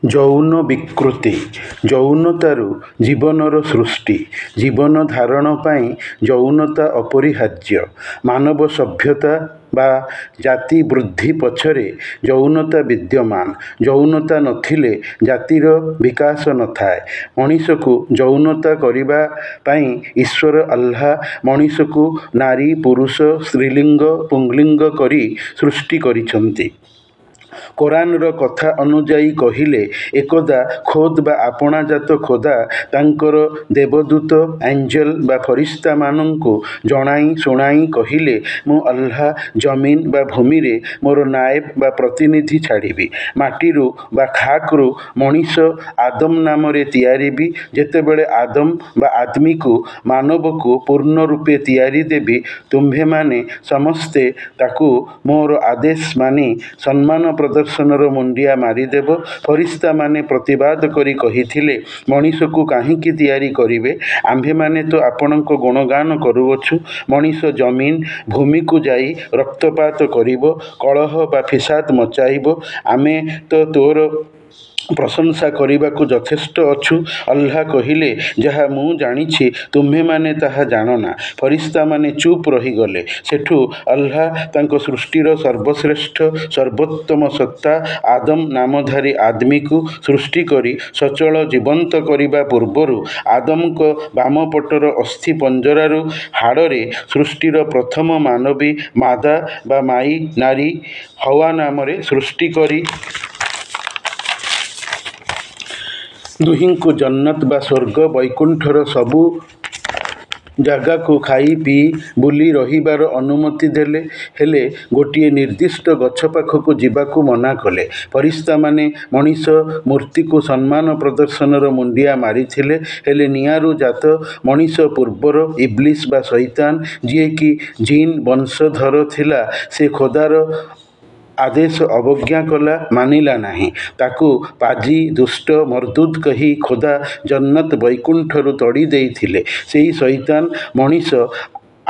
ଯୌନ ବିକୃତି ଯୌନତାରୁ ଜୀବନର ସୃଷ୍ଟି। ଜୀବନ ଧାରଣ ପାଇଁ ଯୌନତା ଅପରିହାର୍ଯ୍ୟ। ମାନବ ସଭ୍ୟତା ବା ଜାତି ବୃଦ୍ଧି ପଛରେ ଯୌନତା ବିଦ୍ୟମାନ। ଯୌନତା ନଥିଲେ ଜାତିର ବିକାଶ ନଥାଏ। ମଣିଷକୁ ଯୌନତା କରିବା ପାଇଁ ଈଶ୍ୱର ଆଲ୍ଲାହ ମଣିଷକୁ ନାରୀ ପୁରୁଷ ସ୍ତ୍ରୀଲିଙ୍ଗ ପୁଂଲିଙ୍ଗ କରି ସୃଷ୍ଟି କରିଛନ୍ତି। କୋରାନର କଥା ଅନୁଯାୟୀ କହିଲେ ଏକଦା ଖୋଦ୍ ବା ଆପଣାଜାତ ଖୋଦା ତାଙ୍କର ଦେବଦୂତ ଏଞ୍ଜେଲ ବା ଫରିସ୍ତାମାନଙ୍କୁ ଜଣାଇ ଶୁଣାଇ କହିଲେ, ମୁଁ ଆଲ୍ଲାହ ଜମିନ ବା ଭୂମିରେ ମୋର ନାଏବ ବା ପ୍ରତିନିଧି ଛାଡ଼ିବି। ମାଟିରୁ ବା ଖାକରୁ ମଣିଷ ଆଦମ ନାମରେ ତିଆରିବି। ଯେତେବେଳେ ଆଦମ ବା ଆଦମିକୁ ମାନବକୁ ପୂର୍ଣ୍ଣ ରୂପେ ତିଆରି ଦେବି, ତୁମ୍ଭେମାନେ ସମସ୍ତେ ତାକୁ ମୋର ଆଦେଶ ମାନି ସମ୍ମାନ ପ୍ରଦର୍ଶନର ମୁଣ୍ଡିଆ ମାରିଦେବ। ଫରିସ୍ତାମାନେ ପ୍ରତିବାଦ କରି କହିଥିଲେ, ମଣିଷକୁ କାହିଁକି ତିଆରି କରିବେ? ଆମ୍ଭେମାନେ ତ ଆପଣଙ୍କ ଗୁଣଗାନ କରୁଅଛୁ। ମଣିଷ ଜମିନ ଭୂମିକୁ ଯାଇ ରକ୍ତପାତ କରିବ, କଳହ ବା ଫିସାଦ ମଚାଇବ। ଆମେ ତ ତୋର ପ୍ରଶଂସା କରିବାକୁ ଯଥେଷ୍ଟ ଅଛୁ। ଆଲ୍ଲାହ କହିଲେ, ଯାହା ମୁଁ ଜାଣିଛି ତୁମ୍ଭେମାନେ ତାହା ଜାଣନା। ଫରିସ୍ତାମାନେ ଚୁପ୍ ରହିଗଲେ। ସେଠୁ ଆଲ୍ଲାହ ତାଙ୍କ ସୃଷ୍ଟିର ସର୍ବଶ୍ରେଷ୍ଠ ସର୍ବୋତ୍ତମ ସତ୍ତା ଆଦମ ନାମଧାରୀ ଆଦମିକୁ ସୃଷ୍ଟି କରି ସଚଳ ଜୀବନ୍ତ କରିବା ପୂର୍ବରୁ ଆଦମଙ୍କ ବାମପଟର ଅସ୍ଥି ପଞ୍ଜରାରୁ ହାଡ଼ରେ ସୃଷ୍ଟିର ପ୍ରଥମ ମାନବୀ ମାଦା ବା ମାଇ ନାରୀ ହୱା ନାମରେ ସୃଷ୍ଟି କରି ଦୁହିଁଙ୍କୁ ଜନ୍ନତ ବା ସ୍ୱର୍ଗ ବୈକୁଣ୍ଠର ସବୁ ଜାଗାକୁ ଖାଇ ପିଇ ବୁଲି ରହିବାର ଅନୁମତି ଦେଲେ। ହେଲେ ଗୋଟିଏ ନିର୍ଦ୍ଦିଷ୍ଟ ଗଛ ପାଖକୁ ଯିବାକୁ ମନା କଲେ। ଫରିସ୍ତାମାନେ ମଣିଷ ମୂର୍ତ୍ତିକୁ ସମ୍ମାନ ପ୍ରଦର୍ଶନର ମୁଣ୍ଡିଆ ମାରିଥିଲେ। ହେଲେ ନିଆଁରୁ ଜାତ ମଣିଷ ପୂର୍ବର ଇବ୍ଲିସ ବା ଶୈତାନ, ଯିଏକି ଜିନ ବଂଶଧର ଥିଲା, ସେ ଖୋଦାର ଆଦେଶ ଅବଜ୍ଞା କଲା, ମାନିଲା ନାହିଁ। ତାକୁ ପାଜି ଦୁଷ୍ଟ ମର୍ଦୁଦ କହି ଖୋଦା ଜନ୍ନତ ବୈକୁଣ୍ଠରୁ ତଡ଼ି ଦେଇଥିଲେ। ସେହି ଶୈତାନ ମଣିଷ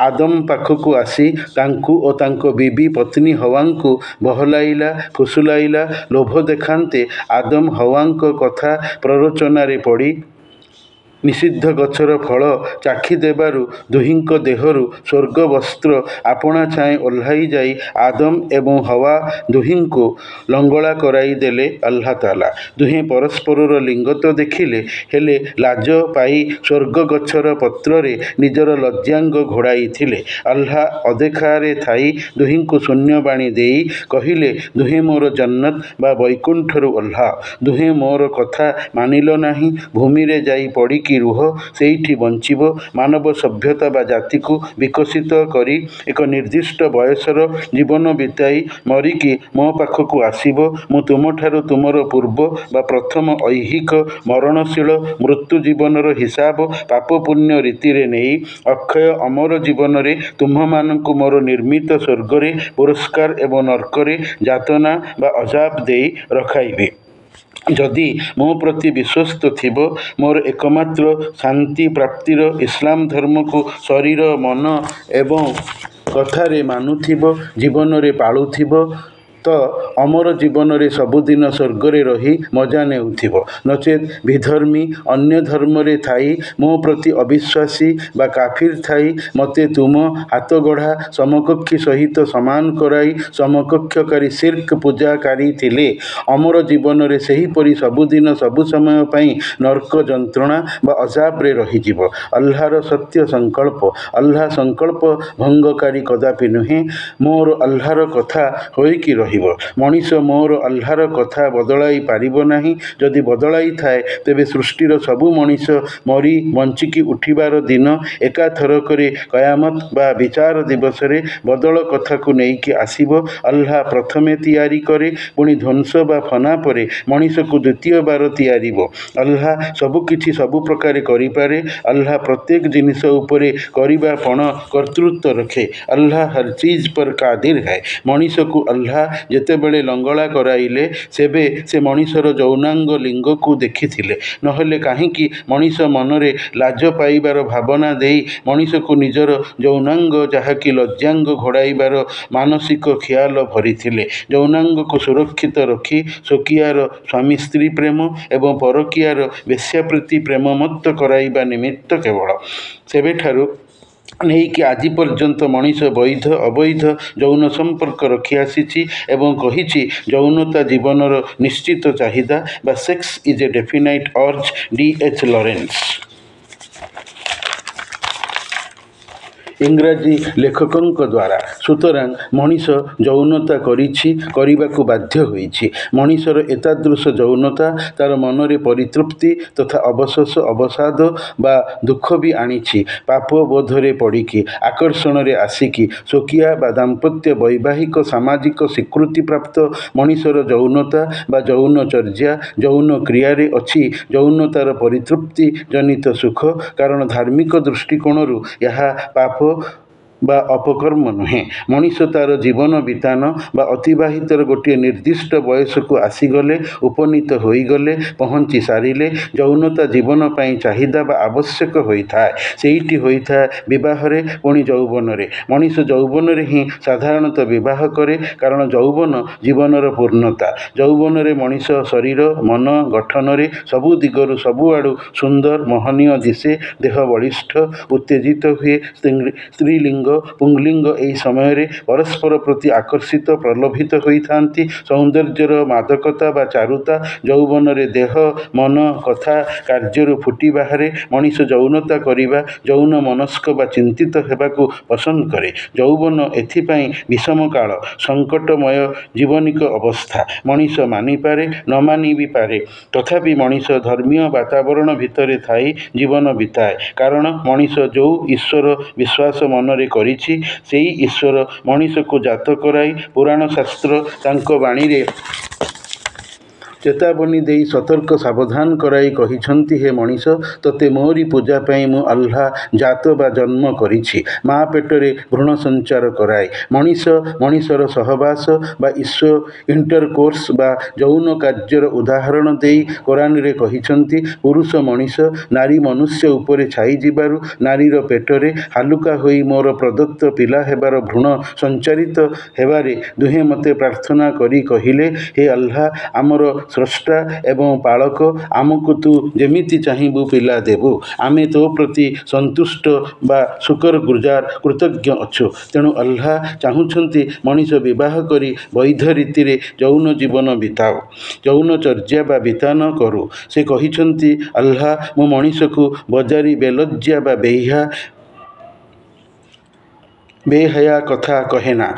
ଆଦମ ପାଖକୁ ଆସି ତାଙ୍କୁ ଓ ତାଙ୍କ ବିବି ପତ୍ନୀ ହୱାଙ୍କୁ ବହଲାଇଲା, ଫୁସୁଲାଇଲା। ଲୋଭ ଦେଖାନ୍ତେ ଆଦମ ହୱାଙ୍କ କଥା ପ୍ରରୋଚନାରେ ପଡ଼ି ନିଷିଦ୍ଧ ଗଛର ଫଳ ଚାଖି ଦେବାରୁ ଦୁହିଁଙ୍କ ଦେହରୁ ସ୍ୱର୍ଗ ବସ୍ତ୍ର ଆପଣା ଛାଏଁ ଓହ୍ଲାଇ ଯାଇ ଆଦମ ଏବଂ ହୱା ଦୁହିଁଙ୍କୁ ଲଙ୍ଗଳା କରାଇ ଦେଲେ ଆଲ୍ଲାହ ତାଆଲା। ଦୁହେଁ ପରସ୍ପରର ଲିଙ୍ଗ ତ ଦେଖିଲେ, ହେଲେ ଲାଜ ପାଇ ସ୍ୱର୍ଗ ଗଛର ପତ୍ରରେ ନିଜର ଲଜ୍ଜାଙ୍ଗ ଘୋଡ଼ାଇଥିଲେ। ଆଲ୍ଲାହ ଅଦେଖାରେ ଥାଇ ଦୁହିଁଙ୍କୁ ଶୂନ୍ୟବାଣୀ ଦେଇ କହିଲେ, ଦୁହେଁ ମୋର ଜନ୍ନତ ବା ବୈକୁଣ୍ଠରୁ ଓହ୍ଲାଅ। ଦୁହେଁ ମୋର କଥା ମାନିଲ ନାହିଁ। ଭୂମିରେ ଯାଇ ପଡ଼ିକି ରୁହ, ସେଇଠି ବଞ୍ଚିବ। ମାନବ ସଭ୍ୟତା ବା ଜାତିକୁ ବିକଶିତ କରି ଏକ ନିର୍ଦ୍ଦିଷ୍ଟ ବୟସର ଜୀବନ ବିତାଇ ମରିକି ମୋ ପାଖକୁ ଆସିବ। ମୁଁ ତୁମଠାରୁ ତୁମର ପୂର୍ବ ବା ପ୍ରଥମ ଐହିକ ମରଣଶୀଳ ମୃତ୍ୟୁ ଜୀବନର ହିସାବ ପାପ ପୁଣ୍ୟ ରୀତିରେ ନେଇ ଅକ୍ଷୟ ଅମର ଜୀବନରେ ତୁମ୍ଭମାନଙ୍କୁ ମୋର ନିର୍ମିତ ସ୍ୱର୍ଗରେ ପୁରସ୍କାର ଏବଂ ନର୍କରେ ଯାତନା ବା ଅଜାବ ଦେଇ ରଖାଇବି। ଯଦି ମୋ ପ୍ରତି ବିଶ୍ୱସ୍ତ ଥିବ, ମୋର ଏକମାତ୍ର ଶାନ୍ତି ପ୍ରାପ୍ତିର ଇସଲାମ ଧର୍ମକୁ ଶରୀର ମନ ଏବଂ କଥାରେ ମାନୁଥିବ, ଜୀବନରେ ପାଳୁଥିବ, ତ ଅମର ଜୀବନରେ ସବୁଦିନ ସ୍ୱର୍ଗରେ ରହି ମଜା ନେଉଥିବ। ନଚେତ୍ ବିଧର୍ମୀ ଅନ୍ୟ ଧର୍ମରେ ଥାଇ ମୋ ପ୍ରତି ଅବିଶ୍ୱାସୀ ବା କାଫିର ଥାଇ ମୋତେ ତୁମ ହାତଗଢ଼ା ସମକକ୍ଷୀ ସହିତ ସମାନ କରାଇ ସମକକ୍ଷକାରୀ ଶିର୍କ ପୂଜାକାରୀ ଥିଲେ, ଅମର ଜୀବନରେ ସେହିପରି ସବୁଦିନ ସବୁ ସମୟ ପାଇଁ ନର୍କ ଯନ୍ତ୍ରଣା ବା ଅଜାବରେ ରହିଯିବ। ଆଲ୍ଲାହର ସତ୍ୟ ସଂକଳ୍ପ। ଆଲ୍ଲାହ ସଂକଳ୍ପ ଭଙ୍ଗକାରୀ କଦାପି ନୁହେଁ। ମୋର ଆଲ୍ଲାହର କଥା ହୋଇକି ରହିବ। ମଣିଷ ମୋର ଆଲ୍ଲାହର କଥା ବଦଳାଇ ପାରିବ ନାହିଁ। ଯଦି ବଦଳାଇଥାଏ, ତେବେ ସୃଷ୍ଟିର ସବୁ ମଣିଷ ମରି ବଞ୍ଚିକି ଉଠିବାର ଦିନ ଏକାଥରକରେ କୟାମତ ବା ବିଚାର ଦିବସରେ ବଦଳ କଥାକୁ ନେଇକି ଆସିବ। ଆଲ୍ଲାହ ପ୍ରଥମେ ତିଆରି କରେ, ପୁଣି ଧ୍ୱଂସ ବା ଫନା ପରେ ମଣିଷକୁ ଦ୍ୱିତୀୟ ବାର ତିଆରିବ। ଆଲ୍ଲାହ ସବୁକିଛି ସବୁ ପ୍ରକାରେ କରିପାରେ। ଆଲ୍ଲାହ ପ୍ରତ୍ୟେକ ଜିନିଷ ଉପରେ କରିବା ପଣ କର୍ତ୍ତୃତ୍ୱ ରଖେ। ଆଲ୍ଲାହ ହର ଚିଜ ପର କାଦିର ହୈ। ମଣିଷକୁ ଆଲ୍ଲାହ ଯେତେବେଳେ ଲଙ୍ଗଳା କରାଇଲେ ସେବେ ସେ ମଣିଷର ଯୌନାଙ୍ଗ ଲିଙ୍ଗକୁ ଦେଖିଥିଲେ। ନହେଲେ କାହିଁକି ମଣିଷ ମନରେ ଲାଜ ପାଇବାର ଭାବନା ଦେଇ ମଣିଷକୁ ନିଜର ଯୌନାଙ୍ଗ ଯାହାକି ଲଜ୍ଜାଙ୍ଗ ଘୋଡ଼ାଇବାର ମାନସିକ ଖିଆଲ ଭରିଥିଲେ। ଯୌନାଙ୍ଗକୁ ସୁରକ୍ଷିତ ରଖି ସ୍ୱକୀୟାର ସ୍ୱାମୀ ସ୍ତ୍ରୀ ପ୍ରେମ ଏବଂ ପରକୀୟାର ବେଶ୍ୟାପ୍ରୀତି ପ୍ରେମମତ୍ତ କରାଇବା ନିମିତ୍ତ କେବଳ। ସେବେଠାରୁ ନେଇକି ଆଜି ପର୍ଯ୍ୟନ୍ତ ମଣିଷ ବୈଧ ଅବୈଧ ଯୌନ ସମ୍ପର୍କ ରଖିଆସିଛି ଏବଂ କହିଛି ଯୌନତା ଜୀବନର ନିଶ୍ଚିତ ଚାହିଦା ବା sex is a definite urge D.H. Lawrence ଇଂରାଜୀ ଲେଖକଙ୍କ ଦ୍ୱାରା। ସୁତରାଂ ମଣିଷ ଯୌନତା କରିଛି, କରିବାକୁ ବାଧ୍ୟ ହୋଇଛି। ମଣିଷର ଏତାଦୃଶ ଯୌନତା ତାର ମନରେ ପରିତୃପ୍ତି ତଥା ଅବଶୋଷ ଅବସାଦ ବା ଦୁଃଖ ବି ଆଣିଛି। ପାପବୋଧରେ ପଡ଼ିକି, ଆକର୍ଷଣରେ ଆସିକି, ସ୍ୱକୀୟା ବା ଦାମ୍ପତ୍ୟ ବୈବାହିକ ସାମାଜିକ ସ୍ୱୀକୃତିପ୍ରାପ୍ତ ମଣିଷର ଯୌନତା ବା ଯୌନଚର୍ଯ୍ୟା ଯୌନ କ୍ରିୟାରେ ଅଛି ଯୌନତାର ପରିତୃପ୍ତି ଜନିତ ସୁଖ। କାରଣ ଧାର୍ମିକ ଦୃଷ୍ଟିକୋଣରୁ ଏହା ପାପ ବା ଅପକର୍ମ ନୁହେଁ। ମଣିଷ ତାର ଜୀବନ ବିତାନ ବା ଅତିବାହିତର ଗୋଟିଏ ନିର୍ଦ୍ଦିଷ୍ଟ ବୟସକୁ ଆସିଗଲେ, ଉପନୀତ ହୋଇଗଲେ, ପହଞ୍ଚି ସାରିଲେ ଯୌନତା ଜୀବନ ପାଇଁ ଚାହିଦା ବା ଆବଶ୍ୟକ ହୋଇଥାଏ। ସେଇଟି ହୋଇଥାଏ ବିବାହରେ, ପୁଣି ଯୌବନରେ। ମଣିଷ ଯୌବନରେ ହିଁ ସାଧାରଣତଃ ବିବାହ କରେ, କାରଣ ଯୌବନ ଜୀବନର ପୂର୍ଣ୍ଣତା। ଯୌବନରେ ମଣିଷ ଶରୀର ମନ ଗଠନରେ ସବୁ ଦିଗରୁ ସବୁଆଡ଼ୁ ସୁନ୍ଦର ମହନୀୟ ଦିଶେ, ଦେହ ବଳିଷ୍ଠ, ଉତ୍ତେଜିତ ହୁଏ। ସ୍ତ୍ରୀଲିଙ୍ଗ ପୁଂଲିଙ୍ଗ ଏହି ସମୟରେ ପରସ୍ପର ପ୍ରତି ଆକର୍ଷିତ ପ୍ରଲୋଭିତ ହୋଇଥାନ୍ତି। ସୌନ୍ଦର୍ଯ୍ୟର ମାଦକତା ବା ଚାରୁତା ଯୌବନରେ ଦେହ ମନ କଥା କାର୍ଯ୍ୟରୁ ଫୁଟି ବାହାରେ। ମଣିଷ ଯୌନତା କରିବା, ଯୌନ ମନସ୍କ ବା ଚିନ୍ତିତ ହେବାକୁ ପସନ୍ଦ କରେ। ଯୌବନ ଏଥିପାଇଁ ବିଷମକାଳ, ସଙ୍କଟମୟ ଜୀବନିକ ଅବସ୍ଥା। ମଣିଷ ମାନିପାରେ, ନ ମାନି ବି ପାରେ। ତଥାପି ମଣିଷ ଧର୍ମୀୟ ବାତାବରଣ ଭିତରେ ଥାଇ ଜୀବନ ବିତାଏ। କାରଣ ମଣିଷ ଯୋଉ ଈଶ୍ୱର ବିଶ୍ୱାସ ମନରେ କରିଛି, ସେଇ ଈଶ୍ୱର ମଣିଷକୁ ଜାତ କରାଇ ପୁରାଣ ଶାସ୍ତ୍ର ତାଙ୍କ ବାଣୀରେ ଚେତାବନୀ ଦେଇ ସତର୍କ ସାବଧାନ କରାଇ କହିଛନ୍ତି, ହେ ମଣିଷ, ତୋତେ ମୋରି ପୂଜା ପାଇଁ ମୁଁ ଆଲ୍ଲାହ ଜାତ ବା ଜନ୍ମ କରିଛି, ମା ପେଟରେ ଭ୍ରୂଣ ସଞ୍ଚାର କରାଏ। ମଣିଷର ସହବାସ ବା ଇଣ୍ଟରକୋର୍ସ ବା ଯୌନ କାର୍ଯ୍ୟର ଉଦାହରଣ ଦେଇ କୋରାନରେ କହିଛନ୍ତି, ପୁରୁଷ ମଣିଷ ନାରୀ ମନୁଷ୍ୟ ଉପରେ ଛାଇଯିବାରୁ ନାରୀର ପେଟରେ ହାଲୁକା ହୋଇ ମୋର ପ୍ରଦତ୍ତ ପିଲା ହେବାର ଭ୍ରୂଣ ସଞ୍ଚାରିତ ହେବାରେ ଦୁହେଁ ମୋତେ ପ୍ରାର୍ଥନା କରି କହିଲେ, ହେ ଆଲ୍ଲାହ, ଆମର ସ୍ରଷ୍ଟା ଏବଂ ପାଳକ, ଆମକୁ ତୁ ଯେମିତି ଚାହିଁବୁ ପିଲା ଦେବୁ। ଆମେ ତୋ ପ୍ରତି ସନ୍ତୁଷ୍ଟ ବା ଶୁକରଗୁଜାର କୃତଜ୍ଞ ଅଛୁ। ତେଣୁ ଆଲ୍ଲାହ ଚାହୁଁଛନ୍ତି ମଣିଷ ବିବାହ କରି ବୈଧ ରୀତିରେ ଯୌନ ଜୀବନ ବିତାଉ, ଯୌନଚର୍ଯ୍ୟା ବା ବିତାନ କରୁ। ସେ କହିଛନ୍ତି, ଆଲ୍ଲାହ, ମୁଁ ମଣିଷକୁ ବଜାରି ବେଲଜ୍ଜା ବା ବେହାୟା କଥା କହେନା।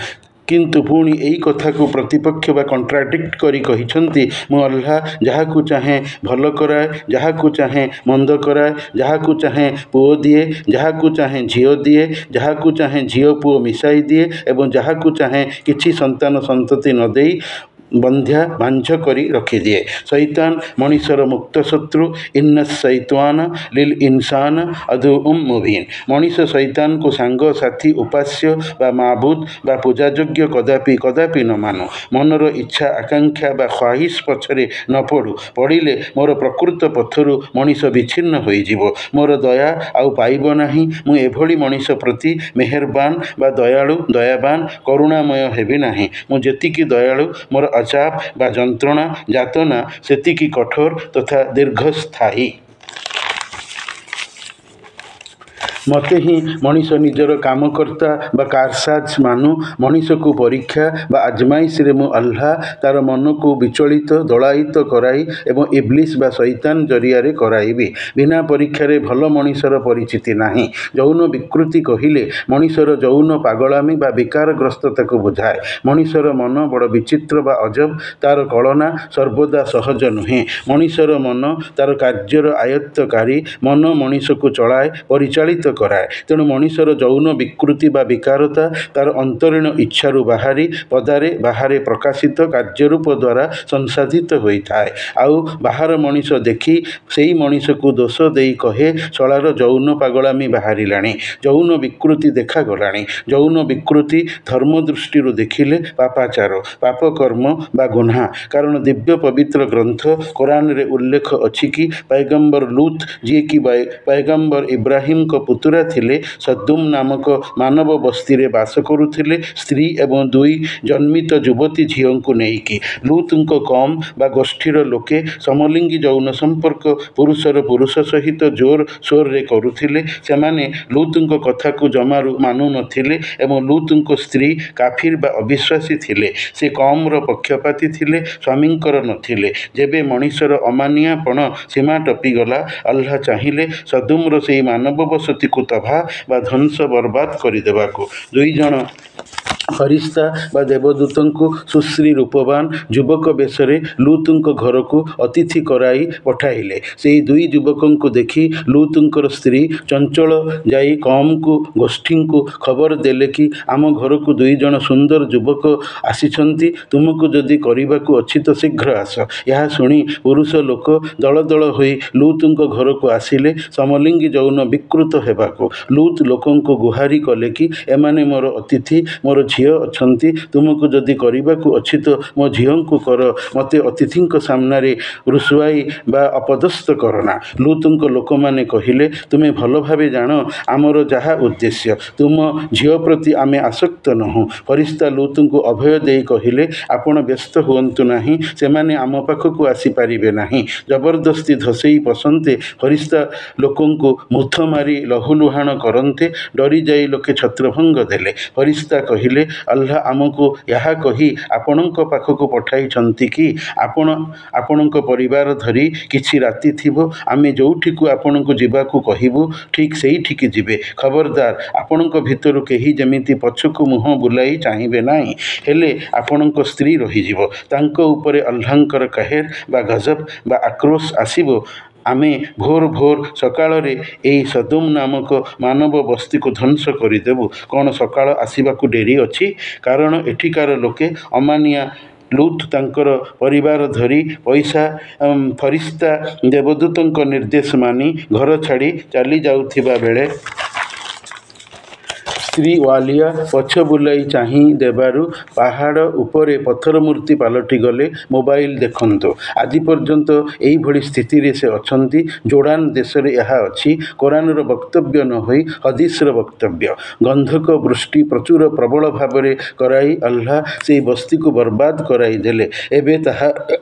କିନ୍ତୁ ପୁଣି ଏହି କଥାକୁ ପ୍ରତିପକ୍ଷ ବା କଣ୍ଟ୍ରାଡିକ୍ଟ କରି କହିଛନ୍ତି, ମୁଁ ଆଲ୍ଲାହ ଯାହାକୁ ଚାହେଁ ଭଲ କରାଏ, ଯାହାକୁ ଚାହେଁ ମନ୍ଦ କରାଏ, ଯାହାକୁ ଚାହେଁ ପୁଅ ଦିଏ, ଯାହାକୁ ଚାହେଁ ଝିଅ ଦିଏ, ଯାହାକୁ ଚାହେଁ ଝିଅ ପୁଅ ମିଶାଇ ଦିଏ ଏବଂ ଯାହାକୁ ଚାହେଁ କିଛି ସନ୍ତାନ ସନ୍ତତି ନ ଦେଇ ବନ୍ଧ୍ୟା ବାଞ୍ଝ କରି ରଖିଦିଏ। ଶୈତାନ ମଣିଷର ମୁକ୍ତ ଶତ୍ରୁ। ଇନ୍ନା ଶୈତାନ ଲିଲ୍ ଇନସାନ ଆଦୁଉମ୍ ମୁବିନ୍। ମଣିଷ ଶୈତାନକୁ ସାଙ୍ଗ ସାଥୀ ଉପାସ୍ୟ ବା ମାବୁଦ ବା ପୂଜାଯୋଗ୍ୟ କଦାପି ନ ମାନୁ। ମନର ଇଚ୍ଛା ଆକାଂକ୍ଷା ବା ଖ୍ୱାହିଶ ପଛରେ ନ ପଡ଼ୁ। ପଡ଼ିଲେ ମୋର ପ୍ରକୃତ ପଥରୁ ମଣିଷ ବିଚ୍ଛିନ୍ନ ହୋଇଯିବ। ମୋର ଦୟା ଆଉ ପାଇବ ନାହିଁ। ମୁଁ ଏଭଳି ମଣିଷ ପ୍ରତି ମେହେରବାନ ବା ଦୟାଳୁ ଦୟାବାନ କରୁଣାମୟ ହେବି ନାହିଁ। ମୁଁ ଯେତିକି ଦୟାଳୁ, ମୋର ଅଜାବ ବା ଯନ୍ତ୍ରଣା ଯାତନା ସେତିକି କଠୋର ତଥା ଦୀର୍ଘସ୍ଥାୟୀ। ମୋତେ ହିଁ ମଣିଷ ନିଜର କାମକର୍ତ୍ତା ବା କାରସାଜ ମାନୁ। ମଣିଷକୁ ପରୀକ୍ଷା ବା ଆଜମାଇଶରେ ମୁଁ ଆଲ୍ଲାହ ତାର ମନକୁ ବିଚଳିତ ଦଳାୟିତ କରାଇ ଏବଂ ଇବ୍ଲିସ୍ ବା ଶୈତାନ ଜରିଆରେ କରାଇବି। ବିନା ପରୀକ୍ଷାରେ ଭଲ ମଣିଷର ପରିଚିତି ନାହିଁ। ଯୌନ ବିକୃତି କହିଲେ ମଣିଷର ଯୌନ ପାଗଳାମୀ ବା ବିକାରଗ୍ରସ୍ତତାକୁ ବୁଝାଏ। ମଣିଷର ମନ ବଡ଼ ବିଚିତ୍ର ବା ଅଜବ। ତାର କଳନା ସର୍ବଦା ସହଜ ନୁହେଁ। ମଣିଷର ମନ ତାର କାର୍ଯ୍ୟର ଆୟତ୍ତକାରୀ। ମନ ମଣିଷକୁ ଚଳାଏ, ପରିଚାଳିତ କରାଏ। ତେଣୁ ମଣିଷର ଯୌନ ବିକୃତି ବା ବିକାରତା ତାର ଅନ୍ତରୀଣ ଇଚ୍ଛାରୁ ବାହାରେ ପ୍ରକାଶିତ କାର୍ଯ୍ୟରୂପ ଦ୍ୱାରା ସଂସାଧିତ ହୋଇଥାଏ। ଆଉ ବାହାର ମଣିଷ ଦେଖି ସେଇ ମଣିଷକୁ ଦୋଷ ଦେଇ କହେ, ଶଳାର ଯୌନ ପାଗଳାମି ବାହାରିଲାଣି, ଯୌନ ବିକୃତି ଦେଖାଗଲାଣି। ଯୌନ ବିକୃତି ଧର୍ମ ଦୃଷ୍ଟିରୁ ଦେଖିଲେ ପାପାଚାର, ପାପକର୍ମ ବା ଗୁହ୍ନା। କାରଣ ଦିବ୍ୟ ପବିତ୍ର ଗ୍ରନ୍ଥ କୋରାନରେ ଉଲ୍ଲେଖ ଅଛି କି ପୈଗମ୍ବର ଲୁତ୍, ଯିଏକି ପୈଗମ୍ବର ଇବ୍ରାହିମଙ୍କ ପୁତୁରା ଥିଲେ, ସଦୁମ୍ ନାମକ ମାନବ ବସ୍ତିରେ ବାସ କରୁଥିଲେ ସ୍ତ୍ରୀ ଏବଂ 2 ଜନ୍ମିତ ଯୁବତୀ ଝିଅଙ୍କୁ ନେଇକି। ଲୁତ୍ଙ୍କ କମ୍ ବା ଗୋଷ୍ଠୀର ଲୋକେ ସମଲିଙ୍ଗୀ ଯୌନ ସମ୍ପର୍କ ପୁରୁଷର ପୁରୁଷ ସହିତ ଜୋର ସୋରରେ କରୁଥିଲେ। ସେମାନେ ଲୁତ୍ଙ୍କ କଥାକୁ ଜମାରୁ ମାନୁନଥିଲେ ଏବଂ ଲୁତ୍ଙ୍କ ସ୍ତ୍ରୀ କାଫିର ବା ଅବିଶ୍ୱାସୀ ଥିଲେ। ସେ କମ୍ର ପକ୍ଷପାତୀ ଥିଲେ, ସ୍ୱାମୀଙ୍କର ନଥିଲେ। ଯେବେ ମଣିଷର ଅମାନିଆପଣ ସୀମା ଟପିଗଲା, ଆଲ୍ଲାହ ଚାହିଁଲେ ସଦୁମର ସେହି ମାନବ ବସତିକୁ ତବାହ ବା ଧ୍ୱଂସ ବରବାଦ କରିଦେବାକୁ। 2 ଜଣ ଫରିସ୍ତା ବା ଦେବଦୂତଙ୍କୁ ସୁଶ୍ରୀ ରୂପବାନ ଯୁବକ ବେଶରେ ଲୁତ୍ଙ୍କ ଘରକୁ ଅତିଥି କରାଇ ପଠାଇଲେ। ସେହି 2 ଯୁବକଙ୍କୁ ଦେଖି ଲୁତ୍ଙ୍କର ସ୍ତ୍ରୀ ଚଞ୍ଚଳ ଯାଇ ଗୋଷ୍ଠୀଙ୍କୁ ଖବର ଦେଲେ କି ଆମ ଘରକୁ 2 ଜଣ ସୁନ୍ଦର ଯୁବକ ଆସିଛନ୍ତି, ତୁମକୁ ଯଦି କରିବାକୁ ଅଛି ତ ଶୀଘ୍ର ଆସ। ଏହା ଶୁଣି ପୁରୁଷ ଲୋକ ଦଳ ଦଳ ହୋଇ ଲୁତ୍ଙ୍କ ଘରକୁ ଆସିଲେ ସମଲିଙ୍ଗୀ ଯୌନ ବିକୃତ ହେବାକୁ। ଲୁତ୍ ଲୋକଙ୍କୁ ଗୁହାରି କଲେ କି ଏମାନେ ମୋର ଅତିଥି, ମୋର ଝିଅ ଅଛନ୍ତି, ତୁମକୁ ଯଦି କରିବାକୁ ଅଛି ତ ମୋ ଝିଅଙ୍କୁ କର, ମୋତେ ଅତିଥିଙ୍କ ସାମ୍ନାରେ ରୁସୁଆଇ ବା ଅପଦସ୍ଥ କରନା। ଲୁତ୍ଙ୍କ ଲୋକମାନେ କହିଲେ, ତୁମେ ଭଲ ଭାବେ ଜାଣ ଆମର ଯାହା ଉଦ୍ଦେଶ୍ୟ, ତୁମ ଝିଅ ପ୍ରତି ଆମେ ଆସକ୍ତ ନୋହୁଁ। ଫରିସ୍ତା ଲୁତ୍ଙ୍କୁ ଅଭୟ ଦେଇ କହିଲେ, ଆପଣ ବ୍ୟସ୍ତ ହୁଅନ୍ତୁ ନାହିଁ, ସେମାନେ ଆମ ପାଖକୁ ଆସିପାରିବେ ନାହିଁ। ଜବରଦସ୍ତି ଧସେଇ ପଶନ୍ତେ, ଫରିସ୍ତା ଲୋକଙ୍କୁ ମୁଥ ମାରି ଲହୁଲୁହାଣ କରନ୍ତେ, ଡରିଯାଇ ଲୋକେ ଛତ୍ରଭଙ୍ଗ ଦେଲେ। ଫରିସ୍ତା କହିଲେ, ଆଲ୍ଲାହ ଆମକୁ ଏହା କହି ଆପଣଙ୍କ ପାଖକୁ ପଠାଇଛନ୍ତି କି ଆପଣଙ୍କ ପରିବାର ଧରି କିଛି ରାତି ଥିବ, ଆମେ ଯେଉଁଠିକୁ ଆପଣଙ୍କୁ ଯିବାକୁ କହିବୁ ଠିକ୍ ସେଇଠିକି ଯିବେ। ଖବରଦାର, ଆପଣଙ୍କ ଭିତରୁ କେହି ଯେମିତି ପଛକୁ ମୁହଁ ବୁଲାଇ ଚାହିଁବେ ନାହିଁ, ହେଲେ ଆପଣଙ୍କ ସ୍ତ୍ରୀ ରହିଯିବ। ତାଙ୍କ ଉପରେ ଆଲ୍ଲାହଙ୍କର କାହେର ବା ଗଜବ ବା ଆକ୍ରୋଶ ଆସିବ। ଆମେ ଭୋର ସକାଳରେ ଏହି ସଦୁମ୍ ନାମକ ମାନବ ବସ୍ତିକୁ ଧ୍ୱଂସ କରିଦେବୁ। କ'ଣ ସକାଳ ଆସିବାକୁ ଡେରି ଅଛି? କାରଣ ଏଠିକାର ଲୋକେ ଅମାନିଆ। ଲୁତ୍ ତାଙ୍କର ପରିବାର ଧରି ଫରିସ୍ତା ଦେବଦୂତଙ୍କ ନିର୍ଦ୍ଦେଶ ମାନି ଘର ଛାଡ଼ି ଚାଲି ଯାଉଥିବା ବେଳେ ସ୍ତ୍ରୀ ୱାଲିଆ ପଛ ବୁଲାଇ ଚାହିଁ ଦେବାରୁ ପାହାଡ଼ ଉପରେ ପଥର ମୂର୍ତ୍ତି ପାଲଟିଗଲେ। ମୋବାଇଲ ଦେଖନ୍ତୁ। ଆଜି ପର୍ଯ୍ୟନ୍ତ ଏଇଭଳି ସ୍ଥିତିରେ ସେ ଅଛନ୍ତି। ଜୋର୍ଡାନ ଦେଶରେ ଏହା ଅଛି। କୋରାନର ବକ୍ତବ୍ୟ ନ ହୋଇ ହଦିସର ବକ୍ତବ୍ୟ। ଗନ୍ଧକ ବୃଷ୍ଟି ପ୍ରବଳ ଭାବରେ କରାଇ ଆଲ୍ଲାହ ସେହି ବସ୍ତିକୁ ବରବାଦ କରାଇ ଦେଲେ। ଏବେ ତାହା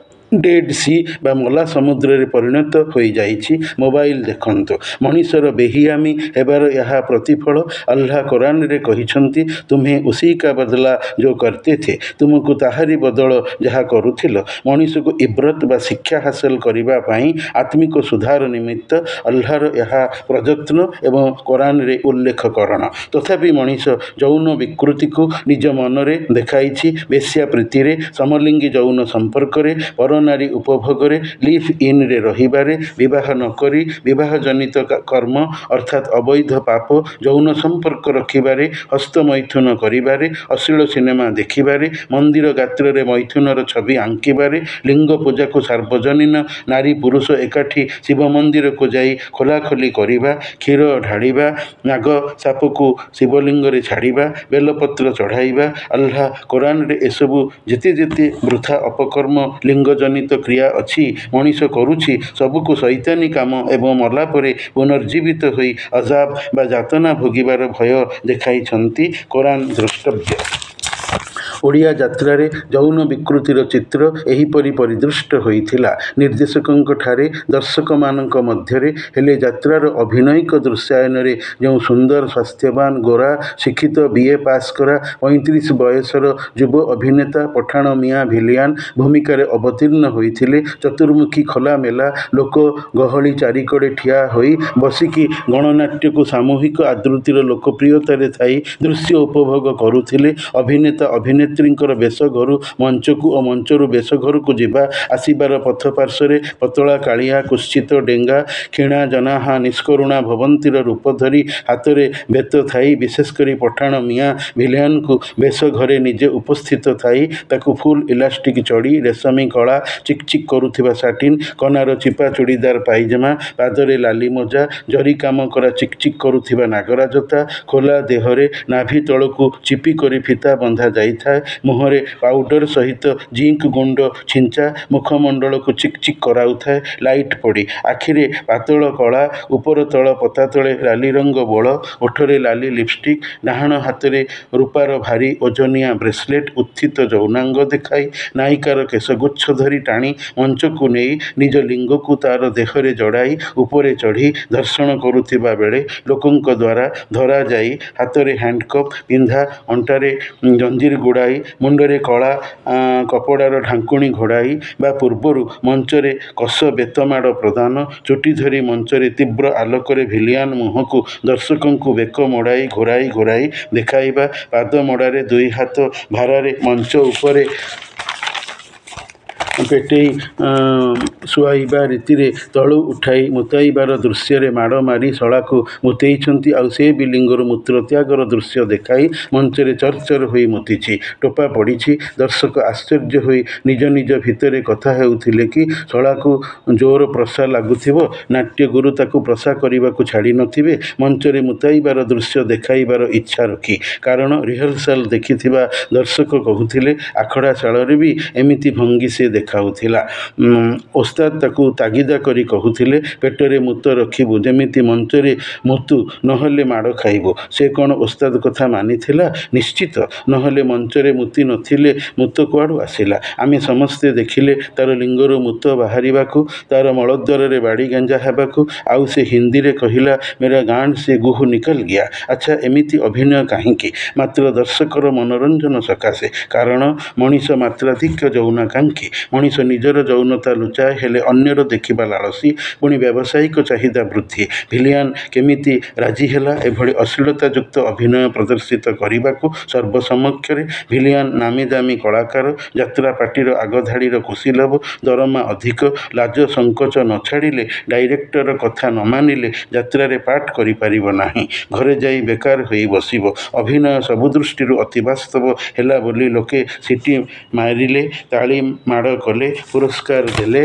ଡେଡ୍ ସି ବା ମଲା ସମୁଦ୍ରରେ ପରିଣତ ହୋଇଯାଇଛି। ମୋବାଇଲ ଦେଖନ୍ତୁ। ମଣିଷର ବେହିଆମି ହେବାର ଏହା ପ୍ରତିଫଳ। ଆଲ୍ଲାହ କୋରାନରେ କହିଛନ୍ତି, ତୁମ୍ହେଁ ଉସି କା ବଦଲା ଯୋ କରତେ ଥେ, ତୁମକୁ ତାହାରି ବଦଳ ଯାହା କରୁଥିଲ। ମଣିଷକୁ ଇବ୍ରତ ବା ଶିକ୍ଷା ହାସଲ କରିବା ପାଇଁ ଆତ୍ମିକ ସୁଧାର ନିମିତ୍ତ ଆଲ୍ଲାହର ଏହା ପ୍ରଯତ୍ନ ଏବଂ କୋରାନରେ ଉଲ୍ଲେଖକରଣ। ତଥାପି ମଣିଷ ଯୌନ ବିକୃତିକୁ ନିଜ ମନରେ ଦେଖାଇଛି। ବେଶ୍ୟା ପ୍ରୀତିରେ, ସମଲିଙ୍ଗୀ ଯୌନ ସମ୍ପର୍କରେ, ପରନାରୀ ଉପଭୋଗରେ, ଲିଭ୍ ଇନ୍ରେ ରହିବାରେ, ବିବାହ ନ କରି ବିବାହଜନିତ କର୍ମ ଅର୍ଥାତ୍ ଅବୈଧ ପାପ, ଯୌନ ସମ୍ପର୍କ ରଖିବାରେ, ହସ୍ତମୈଥୁନ କରିବାରେ, ଅଶ୍ଳୀଳ ସିନେମା ଦେଖିବାରେ, ମନ୍ଦିର ଗାତ୍ରରେ ମୈଥୁନର ଛବି ଆଙ୍କିବାରେ, ଲିଙ୍ଗ ପୂଜାକୁ ସାର୍ବଜନୀନ ନାରୀ ପୁରୁଷ ଏକାଠି ଶିବ ମନ୍ଦିରକୁ ଯାଇ ଖୋଲାଖୋଲି କରିବା, କ୍ଷୀର ଢାଳିବା, ନାଗ ସାପକୁ ଶିବଲିଙ୍ଗରେ ଛାଡ଼ିବା, ବେଲପତ୍ର ଚଢ଼ାଇବା। ଆଲ୍ଲାହ କୋରାନରେ ଏସବୁ ଯେତେ ବୃଥା ଅପକର୍ମ ଲିଙ୍ଗଜନିତ କ୍ରିୟା ଅଛି ମଣିଷ କରୁଛି, ସବୁକୁ ଶୈତାନୀ କାମ ଏବଂ ମଲା ପରେ ପୁନର୍ଜୀବିତ ହୋଇ ଅଜାବ ବା ଯାତନା ଭୋଗିବାର ଭୟ ଦେଖାଇଛନ୍ତି। କୋରାନ ଦ୍ରଷ୍ଟବ୍ୟ। ଓଡ଼ିଆ ଯାତ୍ରାରେ ଯୌନ ବିକୃତିର ଚିତ୍ର ଏହିପରି ପରିଦୃଷ୍ଟ ହୋଇଥିଲା ନିର୍ଦ୍ଦେଶକଙ୍କଠାରେ ଦର୍ଶକମାନଙ୍କ ମଧ୍ୟରେ। ହେଲେ ଯାତ୍ରାର ଅଭିନୟିକ ଦୃଶ୍ୟାୟନରେ ଯେଉଁ ସୁନ୍ଦର, ସ୍ୱାସ୍ଥ୍ୟବାନ, ଗୋରା, ଶିକ୍ଷିତ, BA ପାସ୍ କରା 35 ବୟସର ଯୁବ ଅଭିନେତା ପଠାଣ ମିଆଁ ଭିଲିଆନ ଭୂମିକାରେ ଅବତୀର୍ଣ୍ଣ ହୋଇଥିଲେ, ଚତୁର୍ମୁଖୀ ଖୋଲାମେଲା ଲୋକ ଗହଳି ଚାରିକଡ଼େ ଠିଆ ହୋଇ ବସିକି ଗଣନାଟ୍ୟକୁ ସାମୂହିକ ଆଦୃତିର ଲୋକପ୍ରିୟତାରେ ଥାଇ ଦୃଶ୍ୟ ଉପଭୋଗ କରୁଥିଲେ। ଅଭିନେତା ଅଭିନେତ୍ରୀଙ୍କର ବେଶ ଘରୁ ମଞ୍ଚକୁ ଓ ମଞ୍ଚରୁ ବେଶ ଘରକୁ ଯିବା ଆସିବାର ପଥ ପାର୍ଶ୍ୱରେ ପତଳା କାଳିଆ କୁତ୍ସିତ ଡେଙ୍ଗା କ୍ଷୀଣା ଜନାହା ନିଷ୍କରୁଣା ଭବନ୍ତୀର ରୂପ ଧରି ହାତରେ ବେତ ଥାଇ ବିଶେଷ କରି ପଠାଣ ମିଆଁ ଭିଲିଆନକୁ ବେଶ ଘରେ ନିଜେ ଉପସ୍ଥିତ ଥାଇ ତାକୁ ଫୁଲ ଇଲାଷ୍ଟିକ ଚଡ଼ି ରେଶମୀ କଳା ଚିକଚିକ୍ କରୁଥିବା ସାଟିନ୍ କନାର ଚିପା ଚୁଡ଼ିଦାର ପାଇଜାମା ପାଦରେ ଲାଲି ମୋଜା ଜରି କାମ କରା ଚିକଚିକ୍ କରୁଥିବା ନାଗରା ଜୋତା ଖୋଲା ଦେହରେ ନାଭି ତଳକୁ ଚିପି କରି ଫିତା ବନ୍ଧା ଯାଇଥାଏ ମୁହଁରେ ପାଉଡର ସହିତ ଜିଙ୍କ ଗୁଣ୍ଡ ଛିଞ୍ଚା ମୁଖମଣ୍ଡଳକୁ ଚିକଚିକ୍ କରାଉଥାଏ ଲାଇଟ୍ ପଡ଼ି ଆଖିରେ ପାତଳ କଳା ଉପର ତଳ ପତା ତଳେ ଲାଲି ରଙ୍ଗ ବୋଳ ଓଠରେ ଲାଲି ଲିପଷ୍ଟିକ୍ ଡାହାଣ ହାତରେ ରୂପାର ଭାରି ଓଜନିଆ ବ୍ରେସଲେଟ୍ ଉତ୍ଥିତ ଯୌନାଙ୍ଗ ଦେଖାଇ ନାୟିକାର କେଶଗୁଚ୍ଛ ଧରି ଟାଣି ମଞ୍ଚକୁ ନେଇ ନିଜ ଲିଙ୍ଗକୁ ତାର ଦେହରେ ଜଡ଼ାଇ ଉପରେ ଚଢ଼ି ଧର୍ଷଣ କରୁଥିବା ବେଳେ ଲୋକଙ୍କ ଦ୍ୱାରା ଧରାଯାଇ ହାତରେ ହ୍ୟାଣ୍ଡକପ୍ ପିନ୍ଧା ଅଣ୍ଟାରେ ଜଞ୍ଜିର ଗୁଡ଼ାଇ ମୁଣ୍ଡରେ କଳା କପଡ଼ାର ଢାଙ୍କୁଣୀ ଘୋଡ଼ାଇ ବା ପୂର୍ବରୁ ମଞ୍ଚରେ କଷ ବେତମାଡ଼ ପ୍ରଦାନ ଚୁଟି ଧରି ମଞ୍ଚରେ ତୀବ୍ର ଆଲୋକରେ ଭିଲିଆନ ମୁହଁକୁ ଦର୍ଶକଙ୍କୁ ବେକ ମୋଡ଼ାଇ ଘୋରାଇ ଦେଖାଇବା ପାଦ ମୋଡ଼ାରେ ଦୁଇ ହାତ ଭାରାରେ ମଞ୍ଚ ଉପରେ ପେଟେଇ ଶୁଆଇବା ରୀତିରେ ତଳୁ ଉଠାଇ ମୁତାଇବାର ଦୃଶ୍ୟରେ ମାଡ଼ ମାରି ଶଳାକୁ ମୁତେଇଛନ୍ତି ଆଉ ସେ ବି ଲିଙ୍ଗରୁ ମୂତ୍ର ତ୍ୟାଗର ଦୃଶ୍ୟ ଦେଖାଇ ମଞ୍ଚରେ ଚର୍ଚର ହୋଇ ମୁତିଛି ଟୋପା ପଡ଼ିଛି ଦର୍ଶକ ଆଶ୍ଚର୍ଯ୍ୟ ହୋଇ ନିଜ ନିଜ ଭିତରେ କଥା ହେଉଥିଲେ କି ଶଳାକୁ ଜୋର ପ୍ରଶା ଲାଗୁଥିବ ନାଟ୍ୟଗୁରୁ ତାକୁ ପ୍ରଶା କରିବାକୁ ଛାଡ଼ି ନଥିବେ ମଞ୍ଚରେ ମୁତାଇବାର ଦୃଶ୍ୟ ଦେଖାଇବାର ଇଚ୍ଛା ରଖି କାରଣ ରିହର୍ସାଲ ଦେଖିଥିବା ଦର୍ଶକ କହୁଥିଲେ ଆଖଡ଼ାଶାଳରେ ବି ଏମିତି ଭଙ୍ଗୀ ସେ ଦେଖାଉଥିଲା ଓସ୍ତାଦ ତାକୁ ତାଗିଦା କରି କହୁଥିଲେ ପେଟରେ ମୁତ ରଖିବୁ ଯେମିତି ମଞ୍ଚରେ ମୁତୁ ନହେଲେ ମାଡ଼ ଖାଇବୁ ସେ କ'ଣ ଓସ୍ତାଦ କଥା ମାନିଥିଲା ନିଶ୍ଚିତ ନହେଲେ ମଞ୍ଚରେ ମୁତି ନଥିଲେ ମୁତ କୁଆଡ଼ୁ ଆସିଲା ଆମେ ସମସ୍ତେ ଦେଖିଲେ ତାର ଲିଙ୍ଗରୁ ମୁତ ବାହାରିବାକୁ ତାର ମଳଦ୍ୱାରରେ ବାଡ଼ି ଗାଞ୍ଜା ହେବାକୁ ଆଉ ସେ ହିନ୍ଦୀରେ କହିଲା ମେରା ଗାଣ୍ଡ ସେ ଗୁହ ନିକଲ ଗିଆ ଆଚ୍ଛା ଏମିତି ଅଭିନୟ କାହିଁକି ମାତ୍ର ଦର୍ଶକର ମନୋରଞ୍ଜନ ସକାଶେ କାରଣ ମଣିଷ ମାତ୍ରାଧିକ ଯୌନାକାଂକ୍ଷୀ ମଣିଷ ନିଜର ଯୌନତା ଲୁଚାଏ ହେଲେ ଅନ୍ୟର ଦେଖିବା ଲାଳସୀ ପୁଣି ବ୍ୟବସାୟିକ ଚାହିଦା ବୃଦ୍ଧି ଭିଲିଆନ କେମିତି ରାଜି ହେଲା ଏଭଳି ଅଶ୍ଳୀଳତାଯୁକ୍ତ ଅଭିନୟ ପ୍ରଦର୍ଶିତ କରିବାକୁ ସର୍ବସମକ୍ଷରେ ଭିଲିଆନ ନାମୀ ଦାମୀ କଳାକାର ଯାତ୍ରା ପାର୍ଟିର ଆଗଧାଡ଼ିର କୁଶୀଲବ ଦରମା ଅଧିକ ଲାଜ ସଙ୍କୋଚ ନ ଛାଡ଼ିଲେ ଡାଇରେକ୍ଟର କଥା ନ ମାନିଲେ ଯାତ୍ରାରେ ପାଠ କରିପାରିବ ନାହିଁ ଘରେ ଯାଇ ବେକାର ହୋଇ ବସିବ ଅଭିନୟ ସବୁ ଦୃଷ୍ଟିରୁ ଅତି ବାସ୍ତବ ହେଲା ବୋଲି ଲୋକେ ସିଟି ମାରିଲେ ତାଳି ମାଡ଼ କଲେ ପୁରସ୍କାର ଦେଲେ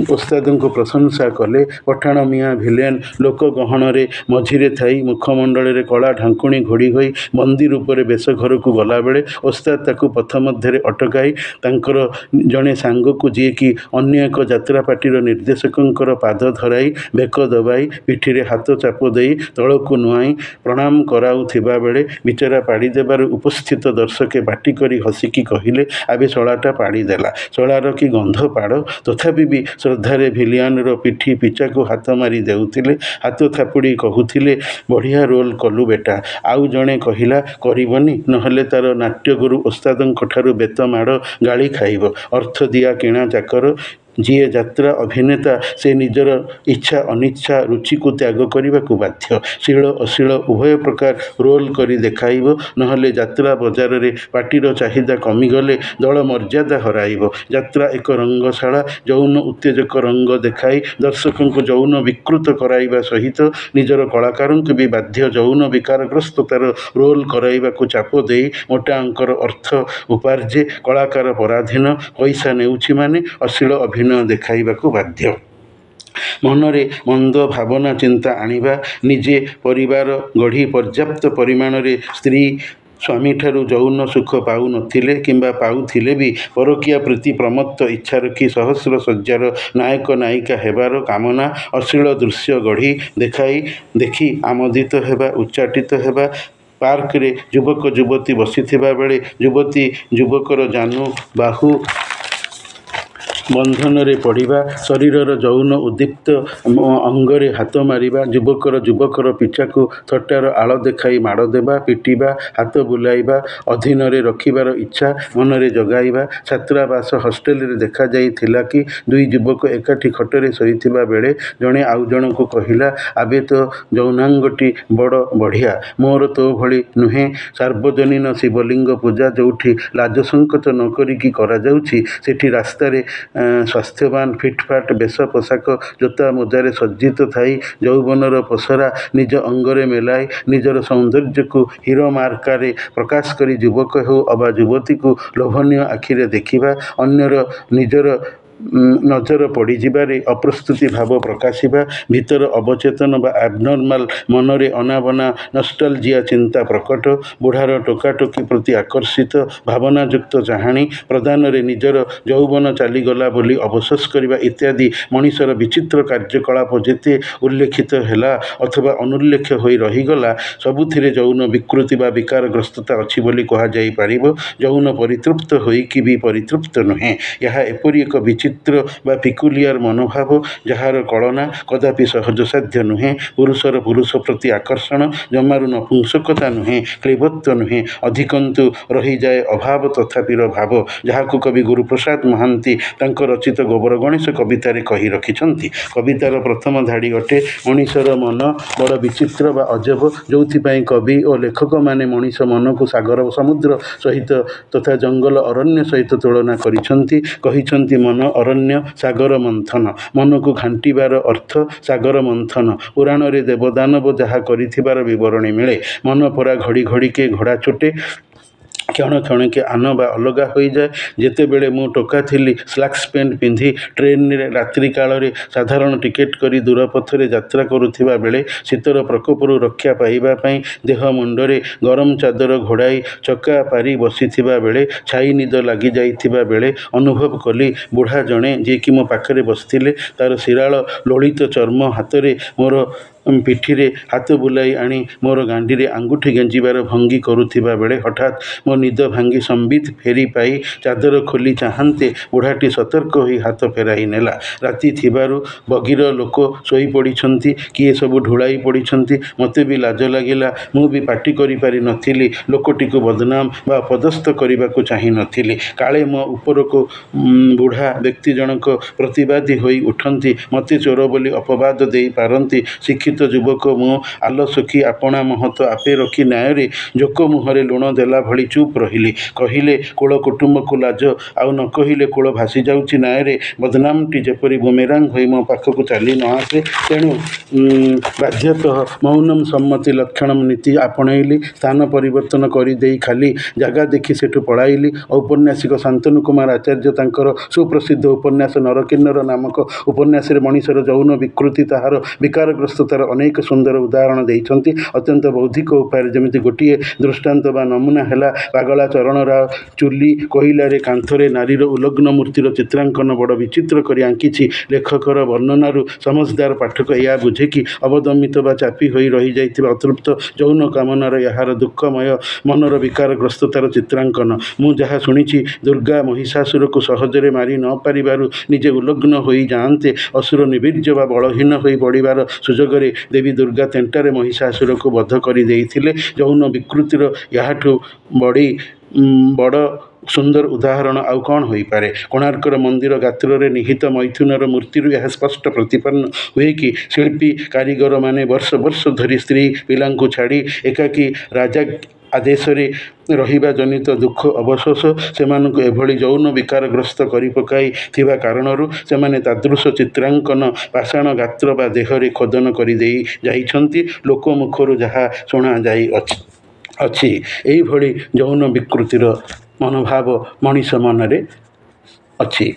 ଓସ୍ତାଦଙ୍କୁ ପ୍ରଶଂସା କଲେ ପଠାଣ ମିଆଁ ଭିଲିଆନ ଲୋକ ଗହଣରେ ମଝିରେ ଥାଇ ମୁଖମଣ୍ଡଳରେ କଳା ଢାଙ୍କୁଣୀ ଘୋଡ଼ି ହୋଇ ବନ୍ଦୀ ରୂପରେ ବେଶ ଘରକୁ ଗଲାବେଳେ ଓସ୍ତାଦ ତାକୁ ପଥ ମଧ୍ୟରେ ଅଟକାଇ ତାଙ୍କର ଜଣେ ସାଙ୍ଗକୁ ଯିଏକି ଅନ୍ୟ ଏକ ଯାତ୍ରା ପାର୍ଟିର ନିର୍ଦ୍ଦେଶକଙ୍କର ପାଦ ଧରାଇ ବେକ ଦବାଇ ପିଠିରେ ହାତ ଚାପ ଦେଇ ତଳକୁ ନୁଆଁଇ ପ୍ରଣାମ କରାଉଥିବା ବେଳେ ବିଚରା ପାଡ଼ି ଦେବାରୁ ଉପସ୍ଥିତ ଦର୍ଶକେ ବାଟି କରି ହସିକି କହିଲେ ଆବେ ଶଳାଟା ପାଡ଼ି ଦେଲା ଶଳାର କି ଗନ୍ଧ ପାଡ଼ ତଥାପି ବି ଶ୍ରଦ୍ଧାରେ ଭିଲିଆନର ପିଠି ପିଚାକୁ ହାତ ମାରି ଦେଉଥିଲେ ହାତ ଥାପୁଡ଼ି କହୁଥିଲେ ବଢ଼ିଆ ରୋଲ କଲୁ ବେଟା ଆଉ ଜଣେ କହିଲା କରିବନି ନହେଲେ ତାର ନାଟ୍ୟଗୁରୁ ଓସ୍ତାଦଙ୍କଠାରୁ ବେତ ମାଡ଼ ଗାଳି ଖାଇବ ଅର୍ଥ ଦିଆ କିଣା ଚାକର ଯିଏ ଯାତ୍ରା ଅଭିନେତା ସେ ନିଜର ଇଚ୍ଛା ଅନିଚ୍ଛା ରୁଚିକୁ ତ୍ୟାଗ କରିବାକୁ ବାଧ୍ୟ ଶୀଳ ଅଶୀଳ ଉଭୟ ପ୍ରକାର ରୋଲ କରି ଦେଖାଇବ ନହେଲେ ଯାତ୍ରା ବଜାରରେ ପାର୍ଟିର ଚାହିଦା କମିଗଲେ ଦଳ ମର୍ଯ୍ୟାଦା ହରାଇବ ଯାତ୍ରା ଏକ ରଙ୍ଗଶାଳା ଯୌନ ଉତ୍ତେଜକ ରଙ୍ଗ ଦେଖାଇ ଦର୍ଶକଙ୍କୁ ଯୌନ ବିକୃତ କରାଇବା ସହିତ ନିଜର କଳାକାରଙ୍କୁ ବି ବାଧ୍ୟ ଯୌନ ବିକାରଗ୍ରସ୍ତତାର ରୋଲ କରାଇବାକୁ ଚାପ ଦେଇ ମୋଟା ଅଙ୍କର ଅର୍ଥ ଉପାର୍ଜେ କଳାକାର ପରାଧୀନ ପଇସା ନେଉଛି ମାନେ ଅଶ୍ଳୀଳ ଅଭିନୟ ଦେଖାଇବାକୁ ବାଧ୍ୟ ମନରେ ମନ୍ଦ ଭାବନା ଚିନ୍ତା ଆଣିବା ନିଜେ ପରିବାର ଗଢ଼ି ପର୍ଯ୍ୟାପ୍ତ ପରିମାଣରେ ସ୍ତ୍ରୀ ସ୍ୱାମୀଠାରୁ ଯୌନ ସୁଖ ପାଉନଥିଲେ କିମ୍ବା ପାଉଥିଲେ ବି ପରକୀୟା ପ୍ରତି ପ୍ରମତ୍ତ ଇଚ୍ଛା ରଖି ସହସ୍ର ଶଯ୍ୟାର ନାୟକ ନାୟିକା ହେବାର କାମନା ଅଶ୍ଳୀଳ ଦୃଶ୍ୟ ଗଢ଼ି ଦେଖି ଆମୋଦିତ ହେବା ଉଚ୍ଚାଟିତ ହେବା ପାର୍କରେ ଯୁବକ ଯୁବତୀ ବସିଥିବା ବେଳେ ଯୁବତୀ ଯୁବକର ଜାନୁ ବାହୁ ବନ୍ଧନରେ ପଡ଼ିବା, ଶରୀରର ଯୌନ ଉଦ୍ଦୀପ୍ତ ଅଙ୍ଗରେ ହାତ ମାରିବା, ଯୁବକର ପିଚାକୁ ଥଟ୍ଟାର ଆଳ ଦେଖାଇ ମାଡ଼ ଦେବା, ପିଟିବା, ହାତ ବୁଲାଇବା, ଅଧୀନରେ ରଖିବାର ଇଚ୍ଛା ମନରେ ଜଗାଇବା। ଛାତ୍ରାବାସ ହଷ୍ଟେଲରେ ଦେଖାଯାଇଥିଲା କି ଦୁଇ ଯୁବକ ଏକାଠି ଖଟରେ ଶୋଇଥିବା ବେଳେ ଜଣେ ଆଉ ଜଣକୁ କହିଲା, ଆବେ ତୋ ଯୌନାଙ୍ଗଟି ବଡ଼ ବଢ଼ିଆ, ମୋର ତୋ ଭଳି ନୁହେଁ। ସାର୍ବଜନୀନ ଶିବଲିଙ୍ଗ ପୂଜା ଯେଉଁଠି ଲାଜ ସଂକୋଚ ନ କରିକି କରାଯାଉଛି, ସେଠି ରାସ୍ତାରେ ସ୍ୱାସ୍ଥ୍ୟବାନ ଫିଟଫାଟ ବେଶ ପୋଷାକ ଜୋତା ମୋଜାରେ ସଜ୍ଜିତ ଥାଇ ଯୌବନର ପସରା ନିଜ ଅଙ୍ଗରେ ମେଲାଇ ନିଜର ସୌନ୍ଦର୍ଯ୍ୟକୁ ହୀରମାର୍କାରେ ପ୍ରକାଶ କରି ଯୁବକ ହେଉ ଅବା ଯୁବତୀକୁ ଲୋଭନୀୟ ଆଖିରେ ଦେଖିବା, ଅନ୍ୟର ନିଜର ନଜର ପଡ଼ିଯିବାରେ ଅପ୍ରସ୍ତୁତି ଭାବ ପ୍ରକାଶିବା, ଭିତର ଅବଚେତନ ବା ଆବନର୍ମାଲ ମନରେ ଅନାବନା ନଷ୍ଟାଲଜିଆ ଚିନ୍ତା ପ୍ରକଟ, ବୁଢ଼ାର ଟୋକାଟୋକି ପ୍ରତି ଆକର୍ଷିତ ଭାବନାଯୁକ୍ତ ଚାହାଣୀ ପ୍ରଦାନରେ ନିଜର ଯୌବନ ଚାଲିଗଲା ବୋଲି ଅବଶୋଷ କରିବା ଇତ୍ୟାଦି ମଣିଷର ବିଚିତ୍ର କାର୍ଯ୍ୟକଳାପ ଯେତେ ଉଲ୍ଲେଖିତ ହେଲା ଅଥବା ଅନୁଲ୍ଲେଖ ହୋଇ ରହିଗଲା, ସବୁଥିରେ ଯୌନ ବିକୃତି ବା ବିକାରଗ୍ରସ୍ତତା ଅଛି ବୋଲି କୁହାଯାଇପାରିବ। ଯୌନ ପରିତୃପ୍ତ ହୋଇକି ବି ପରିତୃପ୍ତ ନୁହେଁ। ଏହା ଏପରି ଏକ ବିଚିତ୍ର ବା ପିକୁଲିଆର ମନୋଭାବ, ଯାହାର କଳନା କଦାପି ସହଜସାଧ୍ୟ ନୁହେଁ। ପୁରୁଷର ପୁରୁଷ ପ୍ରତି ଆକର୍ଷଣ ଜମାରୁ ନପୁଂସକତା ନୁହେଁ, କ୍ଳୀବତ୍ୱ ନୁହେଁ, ଅଧିକନ୍ତୁ ରହିଯାଏ ଅଭାବ ତଥାପିର ଭାବ, ଯାହାକୁ କବି ଗୁରୁପ୍ରସାଦ ମହାନ୍ତି ତାଙ୍କ ରଚିତ ଗୋବର ଗଣେଶ କବିତାରେ କହି ରଖିଛନ୍ତି। କବିତାର ପ୍ରଥମ ଧାଡ଼ି ଅଟେ, ମଣିଷର ମନ ବଡ଼ ବିଚିତ୍ର ବା ଅଜବ, ଯେଉଁଥିପାଇଁ କବି ଓ ଲେଖକମାନେ ମଣିଷ ମନକୁ ସାଗର ସମୁଦ୍ର ସହିତ ତଥା ଜଙ୍ଗଲ ଅରଣ୍ୟ ସହିତ ତୁଳନା କରିଛନ୍ତି। କହିଛନ୍ତି, ମନ ଅରଣ୍ୟ ସାଗର ମନ୍ଥନ। ମନକୁ ଘାଣ୍ଟିବାର ଅର୍ଥ ସାଗର ମନ୍ଥନ। ପୁରାଣରେ ଦେବଦାନବ ଯାହା କରିଥିବାର ବିବରଣୀ ମିଳେ। ମନ ପରା ଘଡ଼ି ଘଡ଼ିକେ ଘୋଡ଼ା ଛୁଟେ, କ୍ଷଣ କ୍ଷଣକେ ଆନ ବା ଅଲଗା ହୋଇଯାଏ। ଯେତେବେଳେ ମୁଁ ଟୋକା ଥିଲି, ସ୍ଲାକ୍ସ ପ୍ୟାଣ୍ଟ ପିନ୍ଧି ଟ୍ରେନରେ ରାତ୍ରି କାଳରେ ସାଧାରଣ ଟିକେଟ କରି ଦୂର ପଥରେ ଯାତ୍ରା କରୁଥିବା ବେଳେ ଶୀତର ପ୍ରକୋପରୁ ରକ୍ଷା ପାଇବା ପାଇଁ ଦେହ ମୁଣ୍ଡରେ ଗରମ ଚାଦର ଘୋଡ଼ାଇ ଚକା ପାରି ବସିଥିବା ବେଳେ, ଛାଇ ନିଦ ଲାଗିଯାଇଥିବା ବେଳେ ଅନୁଭବ କଲି, ବୁଢ଼ା ଜଣେ ଯିଏକି ମୋ ପାଖରେ ବସିଥିଲେ, ତାର ଶିରାଳ ଲୋଳିତ ଚର୍ମ ହାତରେ ମୋର ପିଠିରେ ହାତ ବୁଲାଇ ଆଣି ମୋର ଗାଣ୍ଡିରେ ଆଙ୍ଗୁଠି ଗେଞ୍ଜିବାର ଭଙ୍ଗୀ କରୁଥିବା ବେଳେ ହଠାତ୍ ମୋ ନିଦ ଭାଙ୍ଗି ସମ୍ବିତ ଫେରି ପାଇ ଚାଦର ଖୋଲି ଚାହାନ୍ତେ ବୁଢ଼ାଟି ସତର୍କ ହୋଇ ହାତ ଫେରାଇ ନେଲା। ରାତି ଥିବାରୁ ବଗିର ଲୋକ ଶୋଇପଡ଼ିଛନ୍ତି, କିଏ ସବୁ ଢୁଳାଇ ପଡ଼ିଛନ୍ତି। ମୋତେ ବି ଲାଜ ଲାଗିଲା। ମୁଁ ବି ପାଟି କରିପାରି ନଥିଲି। ଲୋକଟିକୁ ବଦନାମ ବା ଅପଦସ୍ଥ କରିବାକୁ ଚାହିଁ ନଥିଲି। କାଳେ ମୋ ଉପରକୁ ବୁଢ଼ା ବ୍ୟକ୍ତି ଜଣକ ପ୍ରତିବାଦୀ ହୋଇ ଉଠନ୍ତି, ମୋତେ ଚୋର ବୋଲି ଅପବାଦ ଦେଇ ପାରନ୍ତି। ଶିକ୍ଷିତ ଯୁବକ ମୁଁ, ଆଲସଖି ଆପଣା ମହତ ଆପେ ରଖି ନ୍ୟାୟରେ ଜୋକ ମୁହଁରେ ଲୁଣ ଦେଲା ଭଳି ଚୁପ୍ ରହିଲି। କହିଲେ କୁଳ କୁଟୁମ୍ବକୁ ଲାଜ, ଆଉ ନ କହିଲେ କୂଳ ଭାସିଯାଉଛି ନ୍ୟାୟରେ। ବଦନାମଟି ଯେପରି ବୁମେରାଙ୍ଗ ହୋଇ ମୋ ପାଖକୁ ଚାଲି ନ ଆସେ, ତେଣୁ ବାଧ୍ୟତଃ ମୌନମ୍ ସମ୍ମତି ଲକ୍ଷଣମ୍ ନୀତି ଆପଣେଇଲି। ସ୍ଥାନ ପରିବର୍ତ୍ତନ କରିଦେଇ ଖାଲି ଜାଗା ଦେଖି ସେଠୁ ପଳାଇଲି। ଔପନ୍ୟାସିକ ଶାନ୍ତନୁ କୁମାର ଆଚାର୍ଯ୍ୟ ତାଙ୍କର ସୁପ୍ରସିଦ୍ଧ ଉପନ୍ୟାସ ନରକିନ୍ନର ନାମକ ଉପନ୍ୟାସରେ ମଣିଷର ଯୌନ ବିକୃତି, ତାହାର ବିକାରଗ୍ରସ୍ତତାର ଅନେକ ସୁନ୍ଦର ଉଦାହରଣ ଦେଇଛନ୍ତି ଅତ୍ୟନ୍ତ ବୌଦ୍ଧିକ ଉପାୟରେ। ଯେମିତି ଗୋଟିଏ ଦୃଷ୍ଟାନ୍ତ ବା ନମୁନା ହେଲା ପାଗଳା ଚରଣ ରାୟ। ଚୁଲି କୋଇଲାରେ କାନ୍ଥରେ ନାରୀର ଉଲଗ୍ନ ମୂର୍ତ୍ତିର ଚିତ୍ରାଙ୍କନ ବଡ଼ ବିଚିତ୍ର କରି ଆଙ୍କିଛି। ଲେଖକର ବର୍ଣ୍ଣନାରୁ ସମଜଦାର ପାଠକ ଏହା ବୁଝେ କି ଅବଦମିତ ବା ଚାପି ହୋଇ ରହିଯାଇଥିବା ଅତୃପ୍ତ ଯୌନ କାମନାର ଏହାର ଦୁଃଖମୟ ମନର ବିକାରଗ୍ରସ୍ତତାର ଚିତ୍ରାଙ୍କନ। ମୁଁ ଯାହା ଶୁଣିଛି, ଦୁର୍ଗା ମହିଷାସୁରକୁ ସହଜରେ ମାରି ନ ପାରିବାରୁ ନିଜେ ଉଲଗ୍ନ ହୋଇ ଯାଆନ୍ତେ, ଅସୁର ନିବୀର୍ଯ୍ୟ ବା ବଳହୀନ ହୋଇ ପଡ଼ିବାର ସୁଯୋଗରେ ଦେବୀ ଦୁର୍ଗା ତେଣ୍ଟାରେ ମହିଷାସୁରକୁ ବଧ କରି ଦେଇଥିଲେ। ଯୌନ ବିକୃତିର ଏହାଠୁ ବଡ଼ ସୁନ୍ଦର ଉଦାହରଣ ଆଉ କ'ଣ ହୋଇପାରେ? କୋଣାର୍କର ମନ୍ଦିର ଗାତ୍ରରେ ନିହିତ ମୈଥୁନର ମୂର୍ତ୍ତିରୁ ଏହା ସ୍ପଷ୍ଟ ପ୍ରତିପନ୍ନ ହୁଏ କି ଶିଳ୍ପୀ କାରିଗରମାନେ ବର୍ଷ ବର୍ଷ ଧରି ସ୍ତ୍ରୀ ପିଲାଙ୍କୁ ଛାଡ଼ି ଏକାକୀ ରାଜା ଆଦେଶରେ ରହିବା ଜନିତ ଦୁଃଖ ଅବଶୋଷ ସେମାନଙ୍କୁ ଏଭଳି ଯୌନ ବିକାରଗ୍ରସ୍ତ କରିପକାଇଥିବା କାରଣରୁ ସେମାନେ ତାଦୃଶ ଚିତ୍ରାଙ୍କନ ପାଷାଣ ଗାତ୍ର ବା ଦେହରେ ଖୋଦନ କରିଦେଇ ଯାଇଛନ୍ତି। ଲୋକମୁଖରୁ ଯାହା ଶୁଣାଯାଇଅଛି, ଏହିଭଳି ଯୌନ ବିକୃତିର ମନୋଭାବ ମଣିଷ ମନରେ ଅଛି।